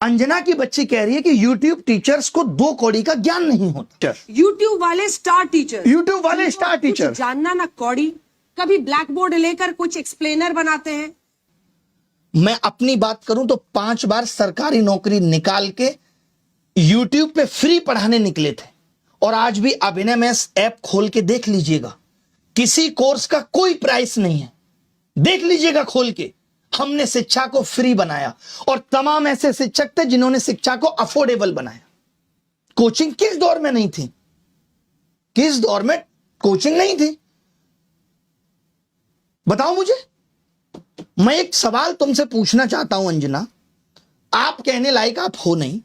अंजना की बच्ची कह रही है कि YouTube टीचर्स को 2 कौड़ी का ज्ञान नहीं होता। YouTube वाले स्टार टीचर, YouTube वाले स्टार टीचर जानना ना कौड़ी, कभी ब्लैक बोर्ड लेकर कुछ एक्सप्लेनर बनाते हैं। मैं अपनी बात करूं तो 5 बार सरकारी नौकरी निकाल के YouTube पे फ्री पढ़ाने निकले थे, और आज भी अभिनय मैथ्स ऐप खोल के देख लीजिएगा, किसी कोर्स का कोई प्राइस नहीं है। देख लीजिएगा खोल के, हमने शिक्षा को फ्री बनाया, और तमाम ऐसे शिक्षक थे जिन्होंने शिक्षा को अफोर्डेबल बनाया। कोचिंग किस दौर में नहीं थी? किस दौर में कोचिंग नहीं थी? बताओ मुझे। मैं एक सवाल तुमसे पूछना चाहता हूं अंजना, आप कहने लायक आप हो नहीं,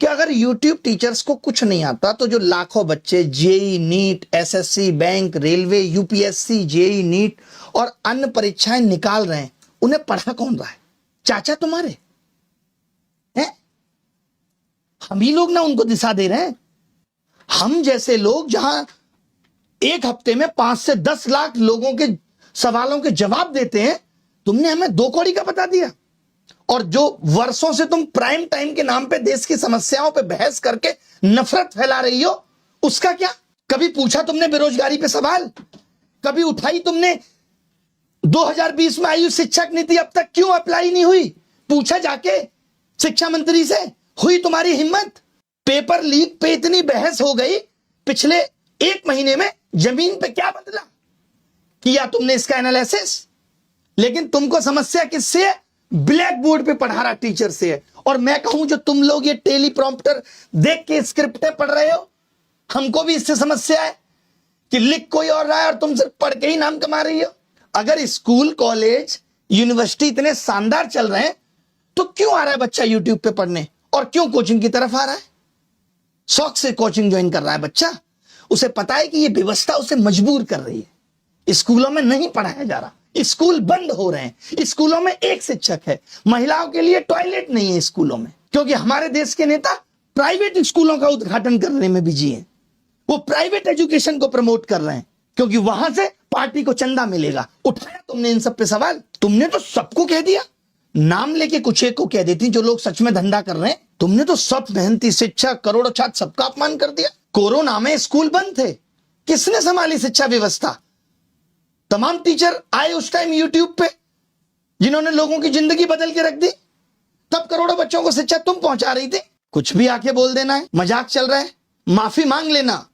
कि अगर YouTube टीचर्स को कुछ नहीं आता तो जो लाखों बच्चे JEE, NEET, SSC, bank, railway, UPSC, JEE, NEET और अन्य परीक्षाएं निकाल रहे हैं, उन्हें पढ़ा कौन रहा है? चाचा तुम्हारे हैं? हम ही लोग ना उनको दिशा दे रहे हैं। हम जैसे लोग जहां एक हफ्ते में 5 से 10 लाख लोगों के सवालों के जवाब देते हैं, तुमने हमें 2 कौड़ी का बता दिया। और जो वर्षों से तुम प्राइम टाइम के नाम पे देश की समस्याओं पे बहस करके नफरत फैला रही हो, उसका क्या? कभी पूछा तुमने बेरोजगारी पे सवाल? कभी उठाई तुमने 2020 में आयु शिक्षक नीति अब तक क्यों अप्लाई नहीं हुई? पूछा जाके शिक्षा मंत्री से? हुई तुम्हारी हिम्मत? पेपर लीक पे इतनी बहस हो गई, पिछले 1 महीने में जमीन पे क्या बदला? किया तुमने इसका एनालिसिस? लेकिन तुमको समस्या किससे है? ब्लैक बोर्ड पे पढ़ा रहा टीचर से है। और मैं कहूं जो तुम लोग ये टेलीप्रॉम्प्टर देख के स्क्रिप्टें पढ़ रहे हो, हमको भी इससे समस्या है कि लिख कोई और रहा है और तुम सिर्फ पढ़ के ही नाम कमा रही हो। अगर स्कूल, कॉलेज, यूनिवर्सिटी इतने शानदार चल रहे हैं, तो क्यों आ रहा है बच्चा यूट्यूब पे पढ़ने, और क्यों कोचिंग की तरफ आ रहा है? शौक से कोचिंग ज्वाइन कर रहा है बच्चा, उसे पता है कि ये व्यवस्था उसे मजबूर कर रही है। स्कूलों में नहीं पढ़ाया जा रहा, स्कूल बंद हो रहे हैं, स्कूलों में एक शिक्षक है, महिलाओं के लिए टॉयलेट नहीं है स्कूलों में, क्योंकि हमारे देश के नेता प्राइवेट स्कूलों का उद्घाटन करने में बिजी हैं। वो प्राइवेट एजुकेशन को प्रमोट कर रहे हैं, क्योंकि वहां से पार्टी को चंदा मिलेगा। उठाया तुमने इन सब पे सवाल? तुमने तो सबको कह दिया, नाम लेके कुछ एक को कह देती जो लोग सच में धंधा कर रहे हैं। तुमने तो सब मेहनती शिक्षक, करोड़ों छात्र, सबका अपमान कर दिया। कोरोना में स्कूल बंद थे, किसने संभाली शिक्षा व्यवस्था? तमाम टीचर आए उस टाइम यूट्यूब पे, जिन्होंने लोगों की जिंदगी बदल के रख दी। तब करोड़ों बच्चों को शिक्षा तुम पहुंचा रही थी। कुछ भी आके बोल देना है, मजाक चल रहा है, माफी मांग लेना।